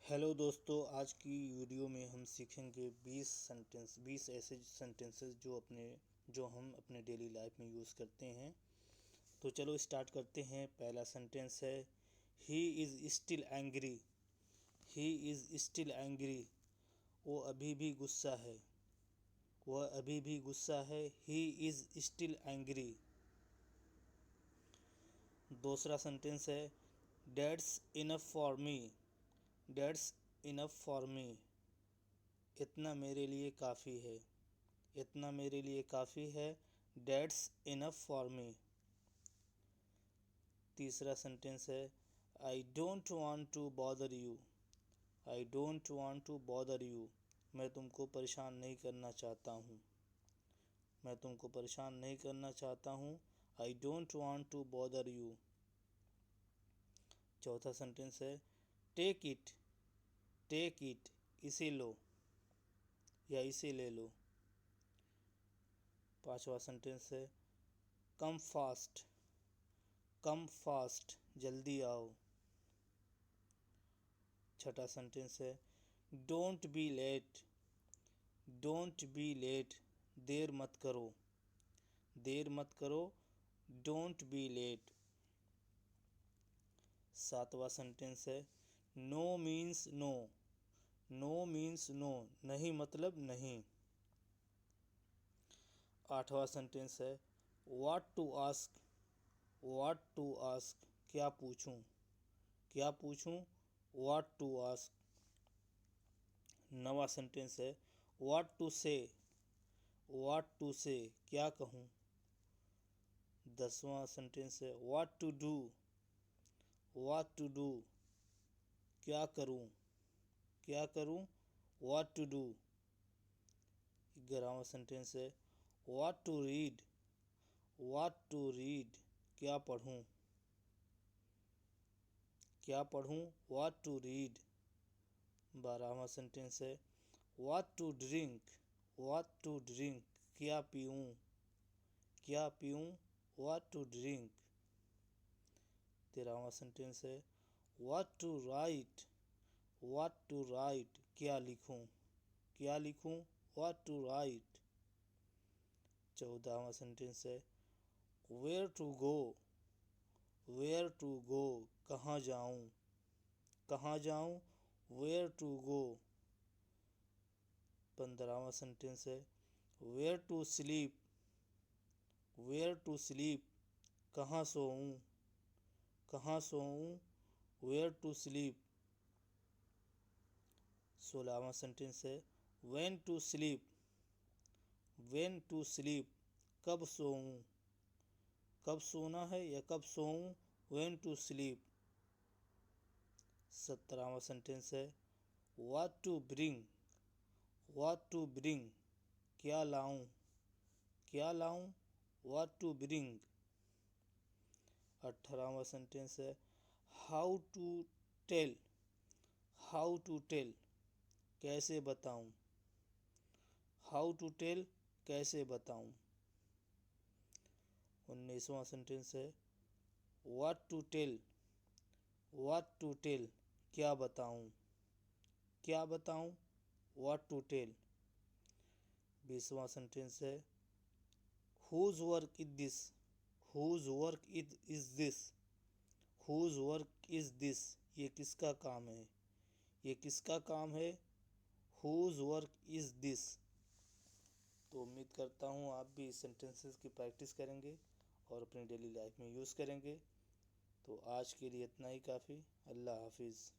Hello दोस्तों, आज की वीडियो में हम सीखेंगे 20 ऐसे सेंटेंसेस जो हम अपने डेली लाइफ में यूज़ करते हैं। तो चलो स्टार्ट करते हैं। पहला सेंटेंस है he is still angry. He is still angry, वो अभी भी गुस्सा है। वह अभी भी गुस्सा है। He is still angry. दूसरा सेंटेंस है that's enough for me. That's enough for मी, इतना मेरे लिए काफ़ी है। इतना मेरे लिए काफ़ी है। That's enough for me. तीसरा सेंटेंस है I don't want to bother you. I don't want to bother you, मैं तुमको परेशान नहीं करना चाहता हूँ। मैं तुमको परेशान नहीं करना चाहता हूँ। I don't want to bother you. चौथा सेंटेंस है टेक इट। टेक इट, इसे लो या इसे ले लो। पांचवा सेंटेंस है कम फास्ट। कम फास्ट, जल्दी आओ। छठा सेंटेंस है don't be late. Don't be late, देर मत करो। देर मत करो। Don't be late. सातवां सेंटेंस है no means no. No means no, नहीं मतलब नहीं। आठवां सेंटेंस है what to ask. What to ask, क्या पूछूं। क्या पूछूं, व्हाट टू आस्क। नवा सेंटेंस है what to say. What to say, क्या कहूँ। 10वां सेंटेंस है what to do. What to do, क्या करूँ। क्या करूँ, व्हाट टू डू। 11वां सेंटेंस है what to read. What to read, क्या पढ़ूँ। क्या पढ़ूँ, व्हाट टू रीड। 12वां सेंटेंस है what to drink. What to drink, क्या पीऊँ। क्या पीऊँ, व्हाट टू ड्रिंक। 13वां सेंटेंस है what to write. What to write, क्या लिखूँ। क्या लिखूँ, व्हाट टू राइट। 14वां सेंटेंस है where to go. Where to go, कहाँ जाऊँ। कहाँ जाऊँ, वेयर टू गो। 15वां सेंटेंस है where to sleep. Where to sleep, कहाँ सोऊं। कहाँ सोऊं, वेयर टू स्लीप। 16वां सेंटेंस है when to sleep. When to sleep, कब सोऊं। कब सोना है या कब सोऊं, व्हेन टू स्लीप। 17वां सेंटेंस है what to bring. What to bring, क्या लाऊं। क्या लाऊं, व्हाट टू ब्रिंग। 18वां सेंटेंस है how to tell. How to tell, कैसे बताऊं। हाउ टू टेल, कैसे बताऊं। 19वां सेंटेंस है what to tell. What to tell, क्या बताऊं। क्या बताऊं, व्हाट टू टेल। 20वां सेंटेंस है whose work is this. Whose work is this. Whose work is this, ये किसका काम है। ये किसका काम है, हुज वर्क इज दिस। तो उम्मीद करता हूँ आप भी इस सेंटेंसेस की प्रैक्टिस करेंगे और अपनी डेली लाइफ में यूज़ करेंगे। तो आज के लिए इतना ही काफ़ी। अल्लाह हाफिज़।